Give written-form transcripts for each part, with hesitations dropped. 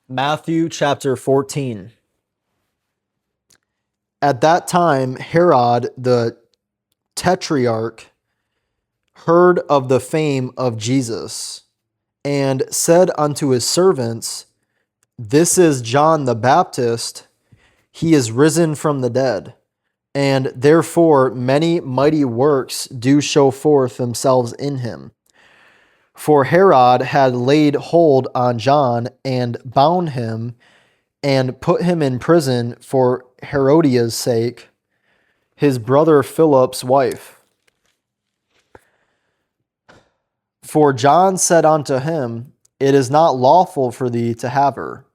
Matthew chapter 14. At that time, Herod the tetrarch heard of the fame of Jesus, and said unto his servants, This is John the Baptist. He is risen from the dead, and therefore many mighty works do show forth themselves in him. For Herod had laid hold on John, and bound him, and put him in prison for Herodias' sake, his brother Philip's wife. For John said unto him, It is not lawful for thee to have her.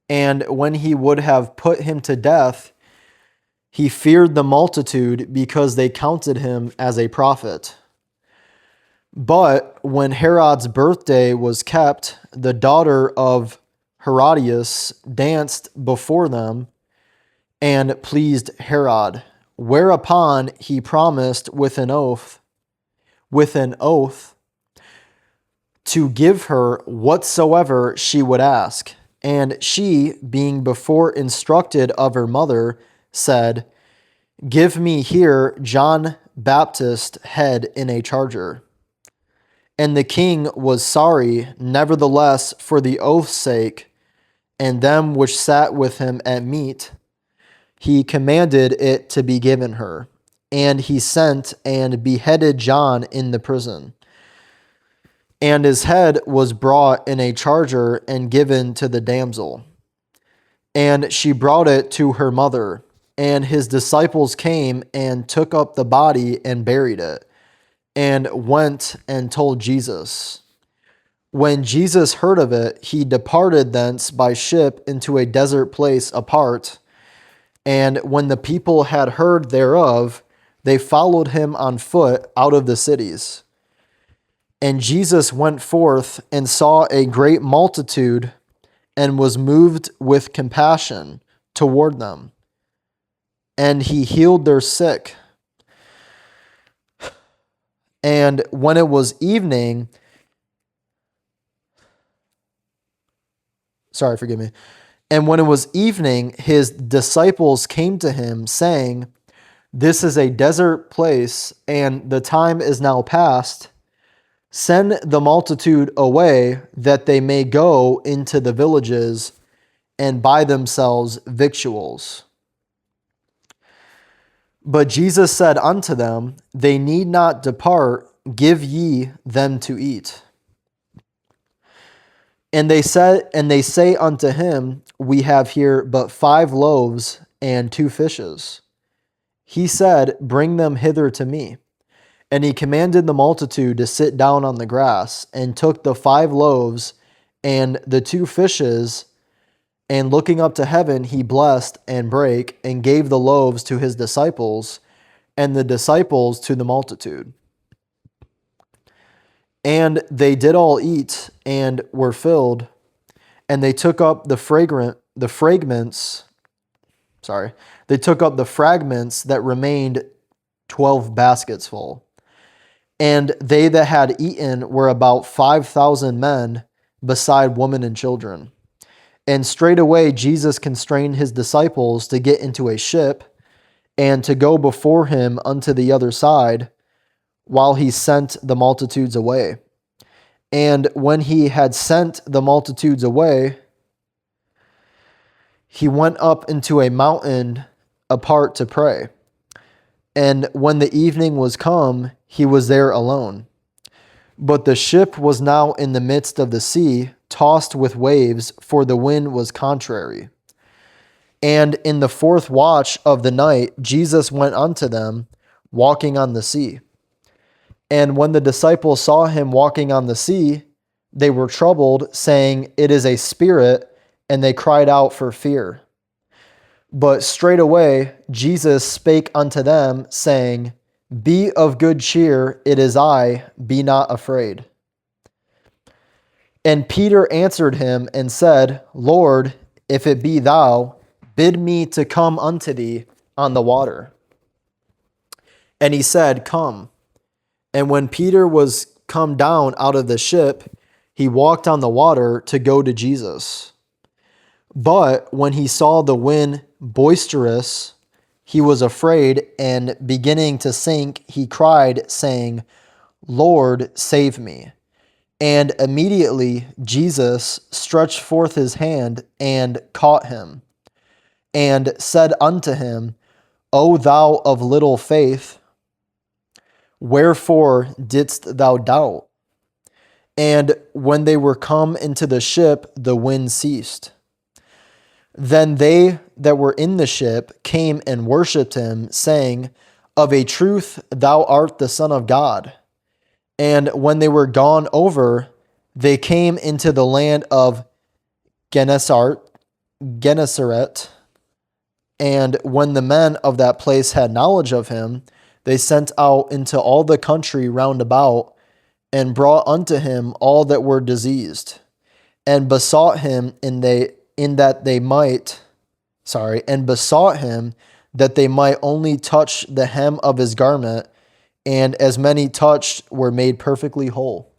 And when he would have put him to death, he feared the multitude, because they counted him as a prophet. But when Herod's birthday was kept, the daughter of Herodias danced before them, and pleased Herod, whereupon he promised with an oath, to give her whatsoever she would ask. And she, being before instructed of her mother, said, Give me here John Baptist's head in a charger. And the king was sorry, nevertheless, for the oath's sake, and them which sat with him at meat, he commanded it to be given her. And he sent and beheaded John in the prison. And his head was brought in a charger and given to the damsel. And she brought it to her mother. And his disciples came and took up the body and buried it, and went and told Jesus. When Jesus heard of it, he departed thence by ship into a desert place apart. And when the people had heard thereof, they followed him on foot out of the cities. And Jesus went forth and saw a great multitude, and was moved with compassion toward them. And he healed their sick. And when it was evening, And when it was evening, his disciples came to him, saying, This is a desert place, and the time is now past. Send the multitude away, that they may go into the villages and buy themselves victuals. But Jesus said unto them, They need not depart, give ye them to eat. And they say unto him, We have here but 5 loaves and 2 fishes. He said, Bring them hither to me. And he commanded the multitude to sit down on the grass, and took the 5 loaves and the 2 fishes, and looking up to heaven, he blessed and brake, and gave the loaves to his disciples, and the disciples to the multitude. And they did all eat, and were filled, and they took up the fragments that remained, 12 baskets full. And they that had eaten were about 5,000 men, beside women and children. And straightway Jesus constrained his disciples to get into a ship, and to go before him unto the other side, while he sent the multitudes away. And when he had sent the multitudes away, he went up into a mountain apart to pray. And when the evening was come, he was there alone. But the ship was now in the midst of the sea, tossed with waves, for the wind was contrary. And in the 4th watch of the night, Jesus went unto them, walking on the sea. And when the disciples saw him walking on the sea, they were troubled, saying, It is a spirit, and they cried out for fear. But straightway Jesus spake unto them, saying, Be of good cheer, it is I, be not afraid. And Peter answered him and said, Lord, if it be thou, bid me to come unto thee on the water. And he said, Come. And when Peter was come down out of the ship, he walked on the water to go to Jesus. But when he saw the wind boisterous, he was afraid, and beginning to sink, he cried, saying, Lord, save me. And immediately Jesus stretched forth his hand and caught him, and said unto him, O thou of little faith, wherefore didst thou doubt? And when they were come into the ship, the wind ceased. Then they that were in the ship came and worshipped him, saying, Of a truth thou art the Son of God. And when they were gone over, they came into the land of Gennesaret. And when the men of that place had knowledge of him, they sent out into all the country round about, and brought unto him all that were diseased, and besought him that they might only touch the hem of his garment, and as many touched were made perfectly whole.